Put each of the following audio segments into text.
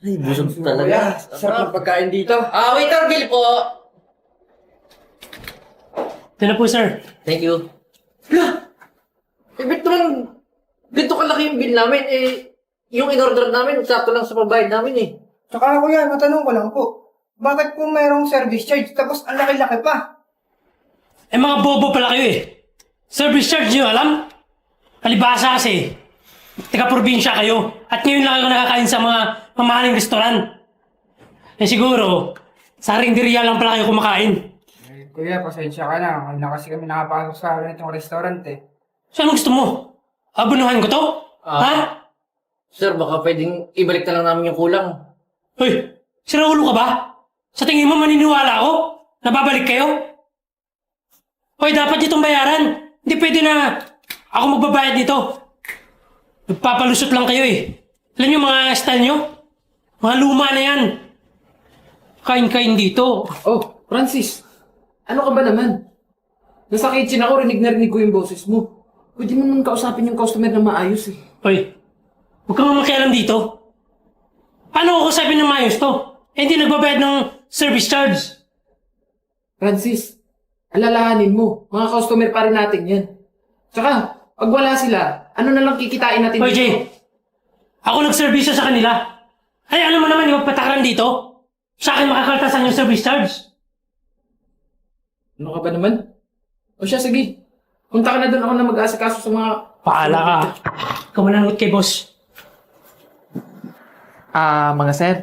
Ay, busog Kuya, talaga. sarap ng pagkain dito. Waiter, bill po. Ito na po, sir. Thank you. Hala! Ba't naman ganito kalaki yung bill namin? Yung in-order namin, sakto lang sa pambayad namin eh. Tsaka kuya, matanong ko lang po. Bakit po mayroong service charge tapos ang laki-laki pa? Eh, mga bobo pala kayo eh. Service charge nyo, alam? Palibasa kasi. Taga-probinsya kayo. At ngayon lang ako nakakain sa mga mamahaling restoran. Eh siguro, sa rinderya lang pala kayo kumakain. Kuya, pasensya ka na. Ngayon na kasi kami nakapasok sa ganitong restaurant eh. So anong gusto mo? Abunuhan ko to? Ha? Sir, baka pwedeng ibalik na lang namin yung kulang. Hoy, sira ulo ka ba? Sa tingin mo maniniwala ako? Nababalik kayo? Hoy, dapat itong bayaran. Hindi pwede na ako magbabayad nito. Nagpapalusot lang kayo eh. Alam niyo mga style nyo? Mga luma na yan. Kain-kain dito. Oh, Francis. Ano ka ba naman? Nasa kitchen ako, rinig na rinig ko yung boses mo. Pwede mo naman kausapin yung customer na maayos eh. Hoy, huwag kang makialam dito. Paano ako sabi ng maayos to? Eh, hindi nagbabayad ng service charge. Francis, alalahanin mo. Mga customer pa rin natin yan. Tsaka, pag wala sila, ano na lang kikitain natin Hoy, Jay. Ako nagservisyo sa kanila. Ay, ano mo naman yung patakaran dito? Sa akin makakaltasan yung service charge. Ano ka ba naman? O siya, sige. Punta ka na doon, ako na mag-aasikaso sa mga... Paala ka. Ikaw manangot kay boss. Mga sir.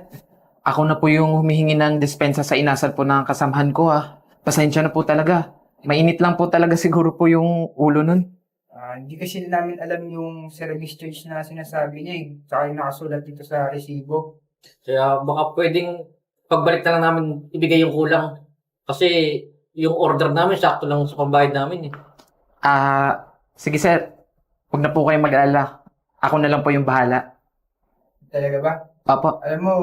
Ako na po yung humihingi ng dispensa sa inasal po ng kasamahan ko Pasensya na po talaga. Mainit lang po talaga siguro po yung ulo nun. Hindi kasi namin alam yung service charge na sinasabi niya eh. Tsaka yung nakasulat dito sa resibo. Kaya baka pwedeng pagbalik na lang namin ibigay yung kulang. Kasi yung order namin, sakto lang sa pambayad namin eh. Sige sir. Huwag na po kayong mag-alala. Ako na lang po yung bahala. Talaga ba? Opo. Alam mo,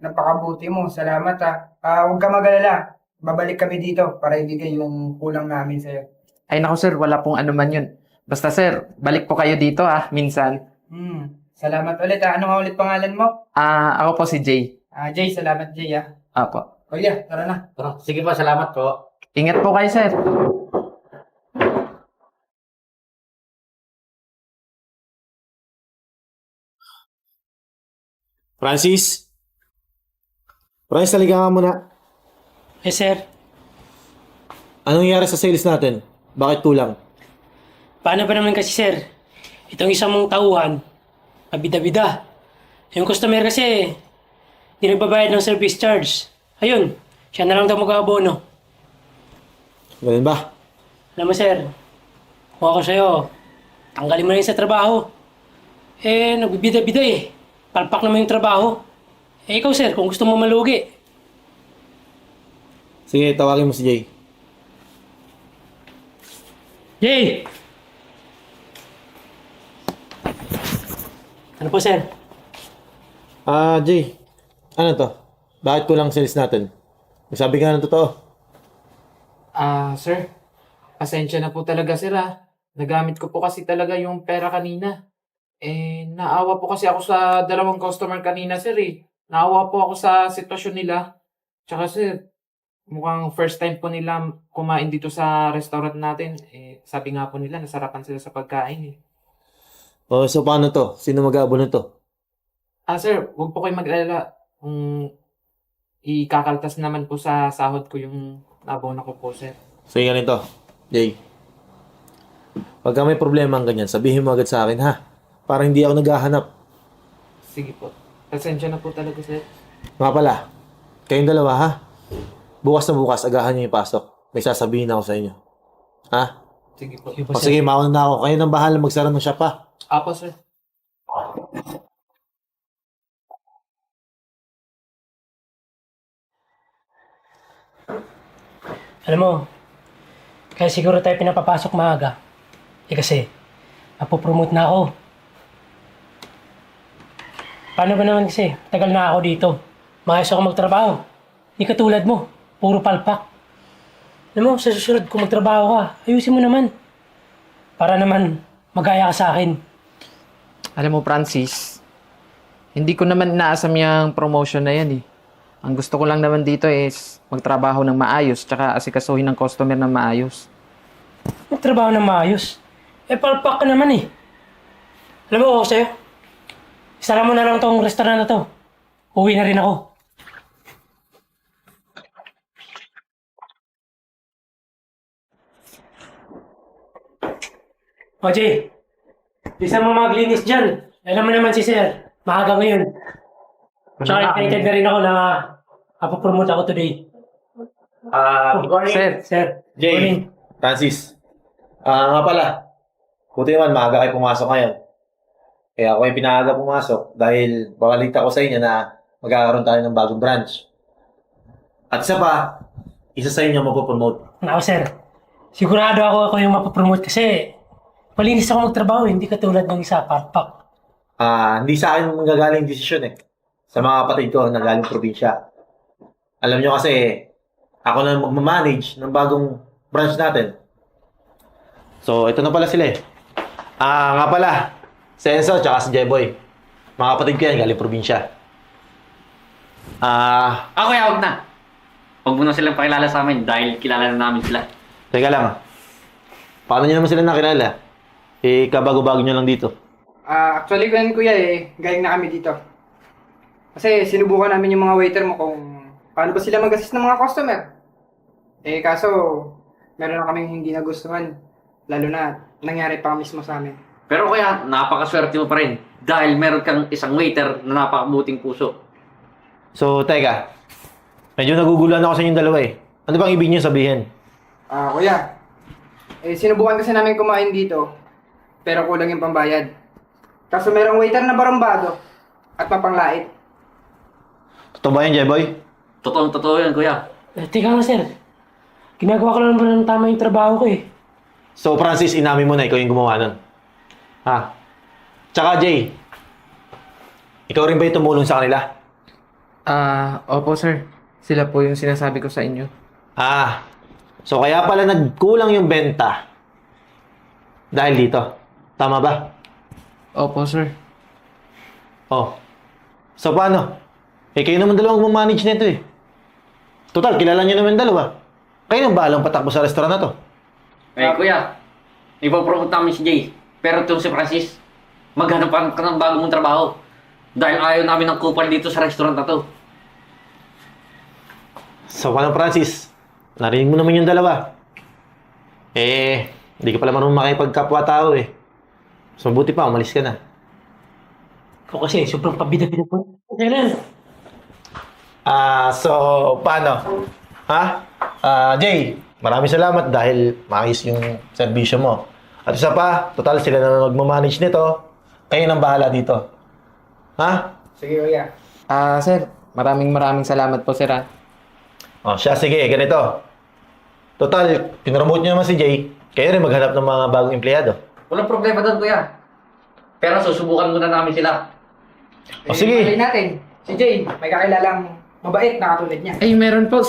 napakabuti mo. Salamat huwag ka mag-alala. Babalik kami dito para ibigay yung kulang namin sa'yo. Ay naku sir, wala pong ano man yun. Basta sir, balik po kayo dito minsan. Salamat ulit Ano nga ulit pangalan mo? Ako po si Jay. Jay, salamat Jay Opo. Kuya, tara na. Tara, sige pa, salamat po. Ingat po kayo sir. Francis? Francis, talaga nga muna. Eh, sir. Anong nangyari sa sales natin? Bakit kulang? Paano ba naman kasi, sir? Itong isang mong tauhan, mabida-bida. Yung customer kasi, hindi nagbabayad ng service charge. Ayun, siya na lang daw mag-aabono. Ganun ba? Alam mo, sir, kung ako sa'yo, tanggalin mo na yun sa trabaho. Eh, nagbibida-bida eh. Palpak naman yung trabaho. Eh, ikaw, sir, kung gusto mo malugi. Sige, tawagin mo si Jay. Jay! Ano po, sir? Jay. Ano to? Bakit kulang sales natin? Magsabi ka ng totoo. Sir, pasensya na po talaga sir Nagamit ko po kasi talaga yung pera kanina. Naawa po kasi ako sa dalawang customer kanina sir Naawa po ako sa sitwasyon nila. Tsaka sir, mukhang first time po nila kumain dito sa restaurant natin. Sabi nga po nila, nasarapan sila sa pagkain Oh, so paano to? Sino mag-aabono to? Sir, huwag po kayong mag-alala. Kung ikakaltas naman po sa sahod ko yung nabono ko po sir. Sige, ganito. Jay. Pagka may problema ang ganyan, sabihin mo agad sa akin, ha? Para hindi ako naghahanap. Sige po. Pasensya na po talaga sir. Mga pala, kayong dalawa, ha? Bukas na bukas, agahan niyo yung pasok. May sasabihin ako sa inyo. Ha? Sige po. O sige, mauna na ako. Kayo nang bahala magsara ng shop, ha? Apo sir. Alam mo, kaya siguro tayo pinapapasok maaga. Kasi, mapopromote na ako. Paano ba naman kasi? Tagal na ako dito. Maayos ako magtrabaho. Hindi katulad mo. Puro palpak. Alam mo, sa susunod kung magtrabaho ka, ayusin mo naman. Para naman magaya ka sa akin. Alam mo Francis, Hindi ko naman inaasam yung promotion na yan eh. Ang gusto ko lang naman dito is magtrabaho ng maayos tsaka asikasuhin ng customer ng maayos. Magtrabaho ng maayos. Palpak ka naman eh. Alam mo ako sa'yo. Isara mo na lang tong restaurant na to. Uwi na rin ako. O Jay, bisa mo maglinis dyan. Alam mo naman si Sir, maaga ngayon. Tsaka excited na rin ako na apapromote ako today. Good morning. Sir, Jay, morning. Francis. Nga pala. Buti naman, maaga kayo pumasok ngayon. Kaya ako yung pinaaga pumasok dahil babalita ko sa inyo na magkakaroon tayo ng bagong branch. At isa pa, isa sa inyo mapopromote. Ako sir, sigurado ako yung mapapromote kasi malinis ako magtrabaho, hindi katulad ng isa, parpak. Hindi sa akin nagagaling desisyon eh. Sa mga kapatid ko na galing probinsya. Alam nyo kasi, ako na magmamanage ng bagong branch natin. So, ito na pala sila eh. Nga pala, si Enzo tsaka si Jeboy. Mga kapatid ko yan, galing probinsya. Kaya huwag na. Huwag mo na silang pakilala sa amin dahil kilala na namin sila. Teka lang. Paano nyo naman sila nakilala? Kabago-bago nyo lang dito. Actually, kuya galing na kami dito. Kasi sinubukan namin yung mga waiter mo kung paano ba sila mag-assist ng mga customer. Kaso, meron na kaming hindi nagustuhan. Lalo na, nangyari pa mismo sa amin. Pero kaya, napakaswerte mo pa rin dahil meron kang isang waiter na napakabuting puso. So, teka. Medyo naguguluhan ako sa inyong dalawa eh. Ano bang ibig nyo sabihin? Kuya, sinubukan kasi namin kumain dito, pero kulang yung pambayad. Kaso merong waiter na barumbado at mapanglait. Totoo ba yun, Jeboy? Totoo yan, kuya. Teka nga sir, ginagawa ko lang naman ng tama yung trabaho ko eh. So, Francis, inamin mo na ikaw yung gumawa nun. Tsaka, Jay, ikaw rin ba yung tumulong sa kanila? Opo sir. Sila po yung sinasabi ko sa inyo. So kaya pala nagkulang yung benta dahil dito. Tama ba? Opo sir. Oh. So paano? Kayo naman dalawang manage nito eh. Total, kilala nyo naman dalawa. Kayo nang bahalang patakbo sa restaurant na to. Kuya, ipopromote namin si Jay. Pero itong si Francis, maghanap ka ng bago mong trabaho. Dahil ayaw namin ng kupal dito sa restaurant na to. So paano, Francis? Narinig mo naman yung dalawa. Hindi ka pala marunong makipagkapwa-tao eh. So buti pa, umalis ka na. Ako kasi sobrang pabida-bida po. Kailan? So paano? Jay, maraming salamat dahil maayos yung serbisyo mo. At isa pa, total sila na magmamanage nito. Kayo nang bahala dito. Sige, kuya. Sir, maraming salamat po sir Sige, ganito. Total, pinromote nyo naman si Jay. Kayo rin maghanap ng mga bagong empleyado. Walang problema doon, kuya. Pero susubukan muna namin sila. Sige. Malay natin. Si Jay, may kakilalang mabait na katulad niya. Ay, meron po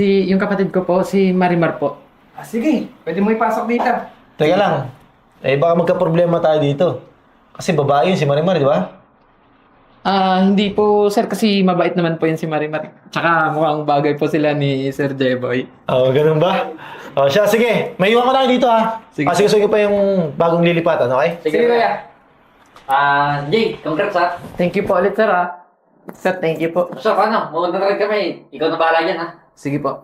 yung kapatid ko po, si Marimar po. Sige, pwede mo ipasok dito. Teka lang. Baka magka-problema tayo dito. Kasi babae yun si Marimar, di ba? Hindi po sir, kasi mabait naman po yun si Marimar. Tsaka mukhang bagay po sila ni Sir Jeboy. Ganun ba? Sige. May iwan ko na kayo dito Sige. Sige ko pa yung bagong lilipatan, okay? Sige, kuya. Jay, congrats Thank you po ulit sir Sir, thank you po. So, paano? Maganda na rin kami. Ikaw na bahala yan Sige po.